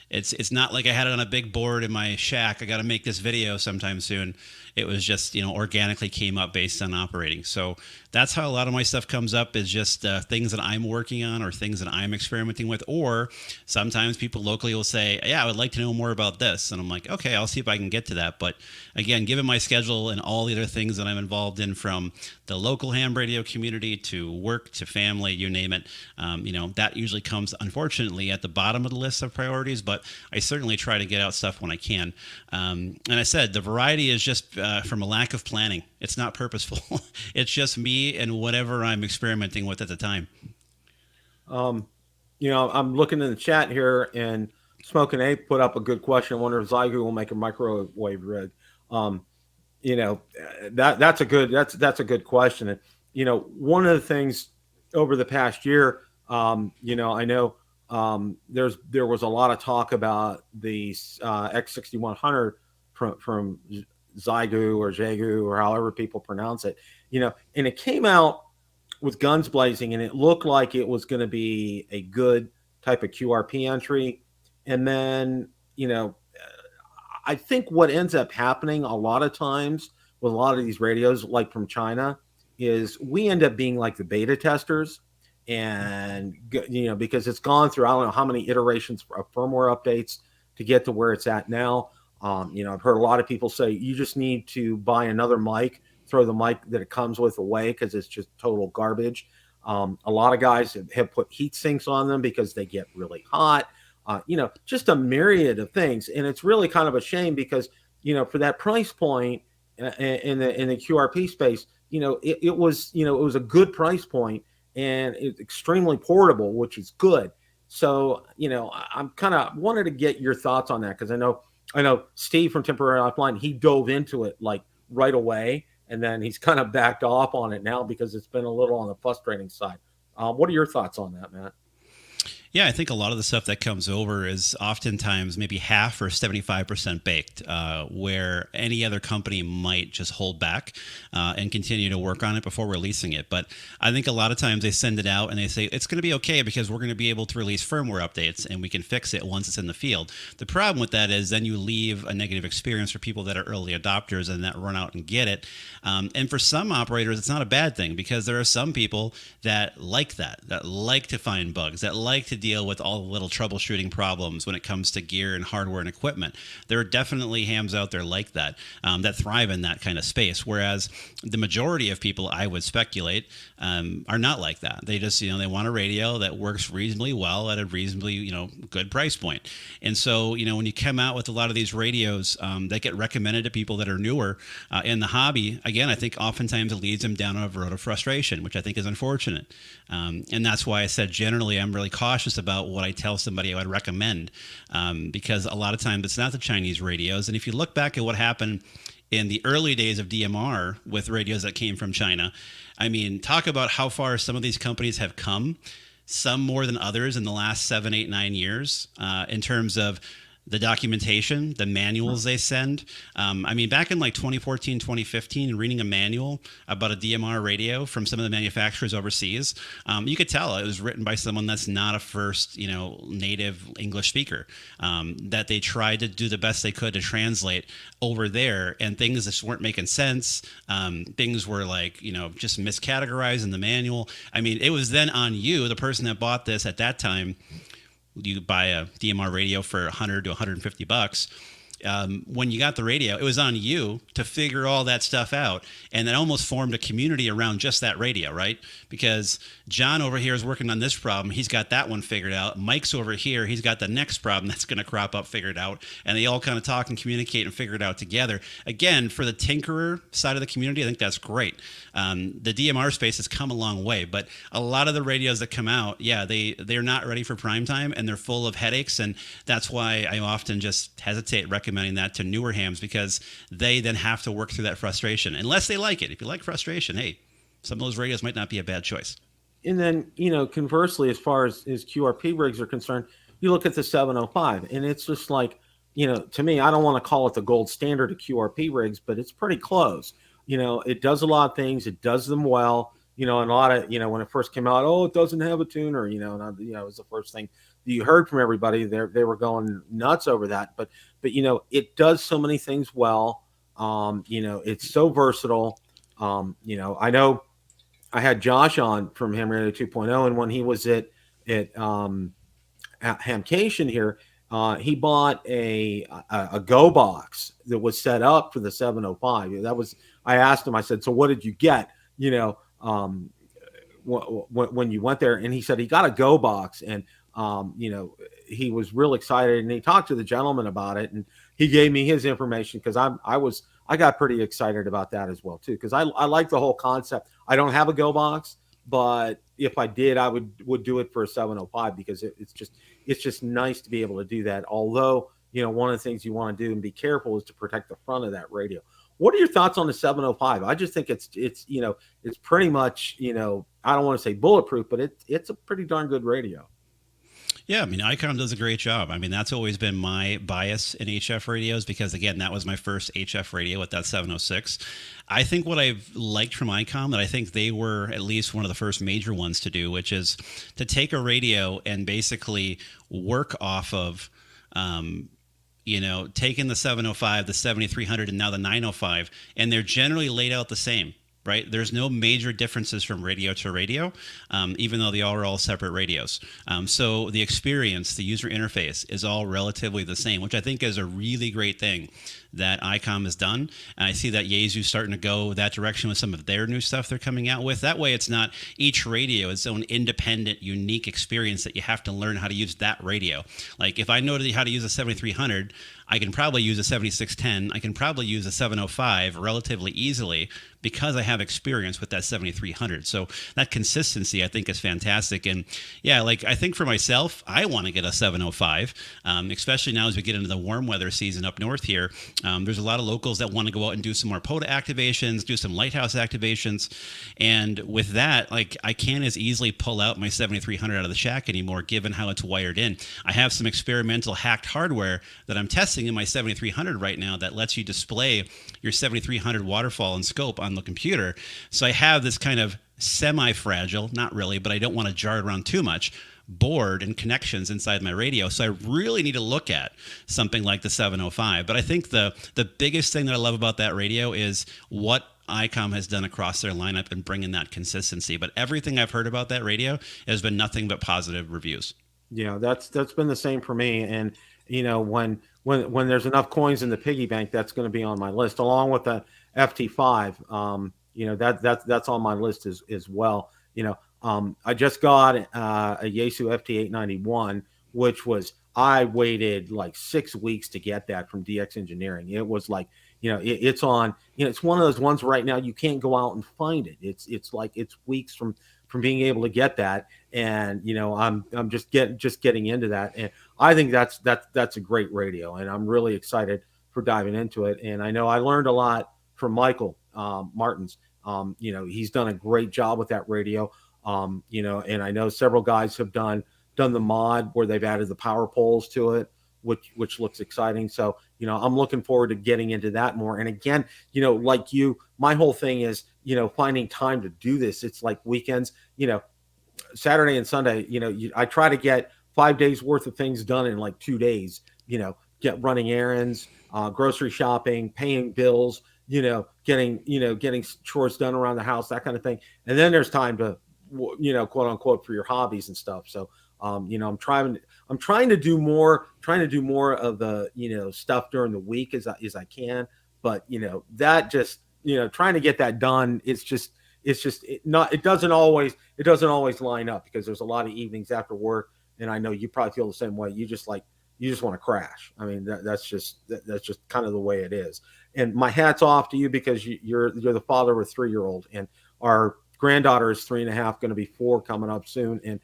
it's not like I had it on a big board in my shack. I got to make this video sometime soon. It was just, organically came up based on operating. So that's how a lot of my stuff comes up, is just things that I'm working on or things that I'm experimenting with. Or sometimes people locally will say, yeah, I would like to know more about this. And I'm like, okay, I'll see if I can get to that. But again, given my schedule and all the other things that I'm involved in, from the local ham radio community to work to family, you name it, that usually comes, unfortunately, at the bottom of the list of priorities. But I certainly try to get out stuff when I can. And I said, the variety is just from a lack of planning. It's not purposeful. It's just me and whatever I'm experimenting with at the time. I'm looking in the chat here, and Smoking Ape put up a good question. I wonder if Zygu will make a microwave rig. That's a good question. And one of the things over the past year, I know there was a lot of talk about the X6100 from Zygu or Jagu or however people pronounce it, and it came out with guns blazing, and it looked like it was going to be a good type of QRP entry. And then, I think what ends up happening a lot of times with a lot of these radios, like from China, is we end up being like the beta testers. And, because it's gone through, I don't know how many iterations of firmware updates to get to where it's at now. I've heard a lot of people say you just need to buy another mic, throw the mic that it comes with away because it's just total garbage. A lot of guys have put heat sinks on them because they get really hot. Just a myriad of things. And it's really kind of a shame because, for that price point in the QRP space, it was a good price point, and it's extremely portable, which is good. So, I'm kind of wanted to get your thoughts on that, because I know Steve from Temporary Offline, he dove into it like right away, and then he's kind of backed off on it now because it's been a little on the frustrating side. What are your thoughts on that, Matt? Yeah, I think a lot of the stuff that comes over is oftentimes maybe half or 75% baked, where any other company might just hold back and continue to work on it before releasing it. But I think a lot of times they send it out and they say it's going to be okay because we're going to be able to release firmware updates and we can fix it once it's in the field. The problem with that is then you leave a negative experience for people that are early adopters and that run out and get it. And for some operators, it's not a bad thing, because there are some people that like that like to find bugs, that like to deal with all the little troubleshooting problems when it comes to gear and hardware and equipment. There are definitely hams out there like that, that thrive in that kind of space. Whereas the majority of people, I would speculate, are not like that. They just, they want a radio that works reasonably well at a reasonably, good price point. And so, when you come out with a lot of these radios that get recommended to people that are newer in the hobby, again, I think oftentimes it leads them down a road of frustration, which I think is unfortunate. And that's why I said generally I'm really cautious about what I tell somebody I would recommend, because a lot of times it's not the Chinese radios. And if you look back at what happened in the early days of DMR with radios that came from China, I mean, talk about how far some of these companies have come, some more than others in the last 7, 8, 9 years, in terms of the documentation, the manuals they send. I mean, back in like 2014, 2015, reading a manual about a DMR radio from some of the manufacturers overseas, you could tell it was written by someone that's not a first, native English speaker. That they tried to do the best they could to translate over there, and things just weren't making sense. Things were like, just miscategorized in the manual. I mean, it was then on you, the person that bought this at that time. You buy a DMR radio for 100 to 150 bucks. When you got the radio, it was on you to figure all that stuff out. And that almost formed a community around just that radio, right? Because John over here is working on this problem. He's got that one figured out. Mike's over here. He's got the next problem that's going to crop up figured out. And they all kind of talk and communicate and figure it out together. Again, for the tinkerer side of the community, I think that's great. The DMR space has come a long way. But a lot of the radios that come out, yeah, they're not ready for prime time, and they're full of headaches. And that's why I often just hesitate recommending that to newer hams, because they then have to work through that frustration unless they like it. If you like frustration, hey, some of those radios might not be a bad choice. And then, conversely, as far as QRP rigs are concerned, you look at the 705, and it's just like, to me, I don't want to call it the gold standard of QRP rigs, but it's pretty close. It does a lot of things. It does them well. And a lot of, when it first came out, oh, it doesn't have a tuner, and, it was the first thing you heard from everybody. They were going nuts over that. But it does so many things well. It's so versatile. I know I had Josh on from Ham Radio 2.0, and when he was at HamCation here, he bought a Go box that was set up for the 705. I asked him, I said, so what did you get? When you went there, and he said he got a Go box, and he was real excited, and he talked to the gentleman about it, and he gave me his information, because I got pretty excited about that as well too, because I like the whole concept. I don't have a Go box, but if I did, I would do it for a 705, because it's just nice to be able to do that. Although, one of the things you want to do and be careful is to protect the front of that radio. What are your thoughts on the 705? I just think it's pretty much, I don't want to say bulletproof, but it's a pretty darn good radio. Yeah, I mean, Icom does a great job. I mean, that's always been my bias in HF radios, because, again, that was my first HF radio with that 706. I think what I've liked from Icom, that I think they were at least one of the first major ones to do, which is to take a radio and basically work off of taking the 705, the 7300, and now the 905, and they're generally laid out the same. Right? There's no major differences from radio to radio, even though they are all separate radios. So the experience, the user interface is all relatively the same, which I think is a really great thing that ICOM has done. And I see that Yaesu's starting to go that direction with some of their new stuff they're coming out with. That way, it's not each radio its own independent, unique experience that you have to learn how to use that radio. Like if I know how to use a 7300, I can probably use a 7610. I can probably use a 705 relatively easily, because I have experience with that 7300. So that consistency, I think, is fantastic. And yeah, like I think for myself, I want to get a 705, especially now as we get into the warm weather season up north here. There's a lot of locals that want to go out and do some more POTA activations, do some lighthouse activations. And with that, like I can't as easily pull out my 7300 out of the shack anymore, given how it's wired in. I have some experimental hacked hardware that I'm testing in my 7300 right now that lets you display your 7300 waterfall and scope on the computer. So I have this kind of semi-fragile, not really, but I don't want to jar it around too much, board and connections inside my radio. So I really need to look at something like the 705. But I think the biggest thing that I love about that radio is what ICOM has done across their lineup and bringing that consistency. But everything I've heard about that radio has been nothing but positive reviews. Yeah, that's been the same for me. And when there's enough coins in the piggy bank, that's going to be on my list, along with the FT5. That's on my list as well. I just got a Yaesu FT891, which I waited like 6 weeks to get that from DX Engineering. It was like, it's on, it's one of those ones right now you can't go out and find it. It's like it's weeks from being able to get that. And, I'm just getting into that. And I think that's a great radio, and I'm really excited for diving into it. And I know I learned a lot from Michael Martins. He's done a great job with that radio. And I know several guys have done the mod where they've added the power poles to it, which looks exciting. So, I'm looking forward to getting into that more. And again, like you, my whole thing is, finding time to do this. It's like weekends, Saturday and Sunday, I try to get 5 days worth of things done in like 2 days, get running errands, grocery shopping, paying bills, getting chores done around the house, that kind of thing. And then there's time to, quote unquote, for your hobbies and stuff. So, I'm trying to do more, of the, stuff during the week as I can. But, that just, trying to get that done, it doesn't always line up, because there's a lot of evenings after work. And I know you probably feel the same way. You just want to crash. I mean, that's just kind of the way it is. And my hat's off to you, because you're the father of a 3-year-old, and our granddaughter is 3.5, going to be 4 coming up soon. And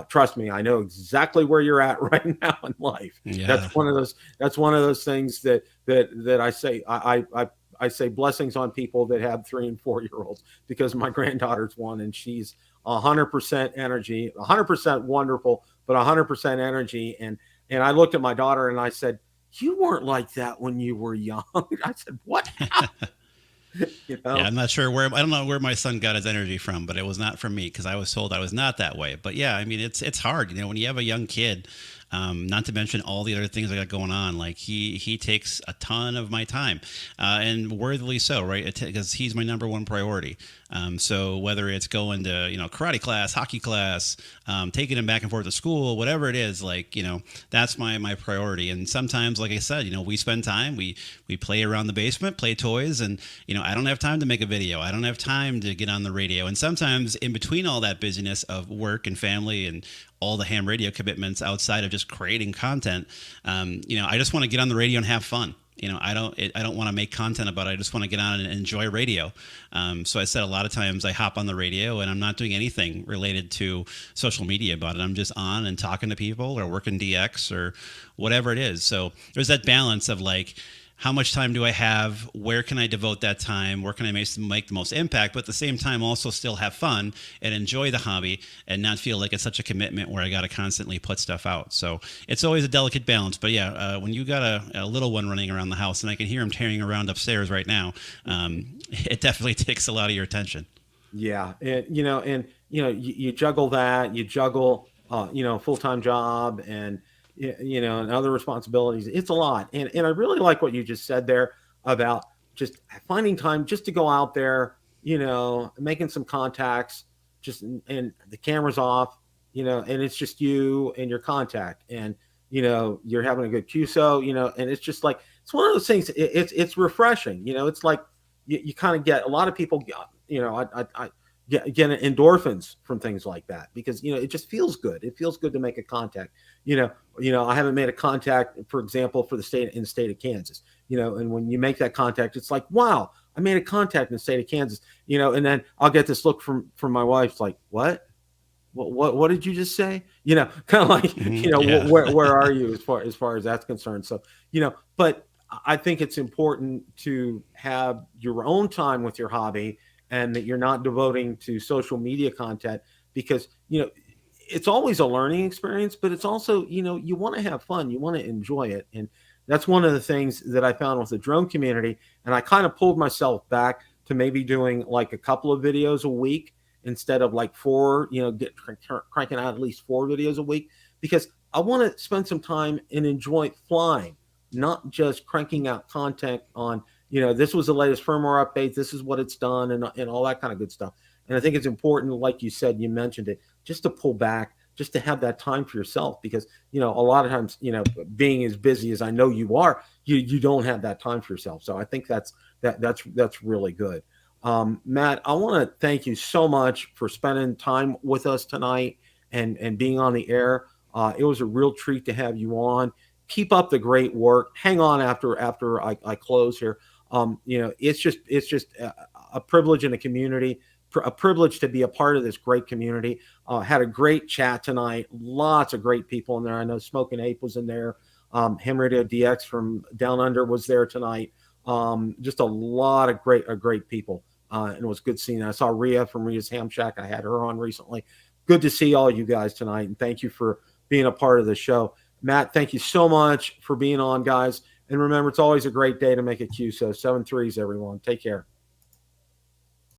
trust me, I know exactly where you're at right now in life. Yeah. That's one of those things that I say. I say blessings on people that have 3 and 4-year-olds, because my granddaughter's 1, and she's 100% energy, 100% wonderful, but 100% energy. And I looked at my daughter and I said, "You weren't like that when you were young." I said, "What?" Yeah, I'm not sure I don't know where my son got his energy from, but it was not from me, because I was told I was not that way. But yeah, I mean, it's hard, when you have a young kid, not to mention all the other things I got going on. Like he takes a ton of my time, and worthily so, right? Because he's my number one priority. So whether it's going to, karate class, hockey class, taking him back and forth to school, whatever it is, like, that's my priority. And sometimes, like I said, we spend time, we play around the basement, play toys, and, I don't have time to make a video. I don't have time to get on the radio. And sometimes in between all that busyness of work and family and all the ham radio commitments outside of just creating content, I just want to get on the radio and have fun. I don't want to make content about it. I just want to get on and enjoy radio. So I said a lot of times I hop on the radio and I'm not doing anything related to social media about it. I'm just on and talking to people or working DX or whatever it is. So there's that balance of like, how much time do I have? Where can I devote that time? Where can I make the most impact? But at the same time, also still have fun and enjoy the hobby and not feel like it's such a commitment where I got to constantly put stuff out. So it's always a delicate balance. But yeah, when you got a little one running around the house, and I can hear him tearing around upstairs right now, it definitely takes a lot of your attention. Yeah. You juggle that, you juggle, full-time job, and, and other responsibilities. It's a lot. And I really like what you just said there about just finding time just to go out there, making some contacts, and the camera's off, and it's just you and your contact, and, you're having a good QSO, and it's just like, it's one of those things. It's refreshing. It's like you kind of get, a lot of people, I get endorphins from things like that, because it just feels good. It feels good to make a contact. I haven't made a contact, for example, in the state of Kansas. And when you make that contact, it's like, wow, I made a contact in the state of Kansas. And then I'll get this look from my wife, like, what did you just say? Kind of like, Yeah. where are you as far as that's concerned? So, but I think it's important to have your own time with your hobby, and that you're not devoting to social media content, because, it's always a learning experience, but it's also, you want to have fun, you want to enjoy it. And that's one of the things that I found with the drone community. And I kind of pulled myself back to maybe doing like a couple of videos a week instead of like 4, cranking out at least 4 videos a week, because I want to spend some time and enjoy flying, not just cranking out content on, this was the latest firmware update, this is what it's done, and all that kind of good stuff. And I think it's important, like you said, you mentioned it, just to pull back, just to have that time for yourself, because, a lot of times, being as busy as I know you are, you don't have that time for yourself. So I think that's really good. Matt, I want to thank you so much for spending time with us tonight and being on the air. It was a real treat to have you on. Keep up the great work. Hang on after I close here. It's just a privilege in a community, a privilege to be a part of this great community. Had a great chat tonight. Lots of great people in there. I know Smoking Ape was in there. Ham Radio DX from Down Under was there tonight. Just a lot of great people. And it was good seeing that. I saw Rhea from Rhea's Ham Shack. I had her on recently. Good to see all you guys tonight. And thank you for being a part of the show. Matt, thank you so much for being on, guys. And remember, it's always a great day to make a QSO. 7 threes, everyone. Take care.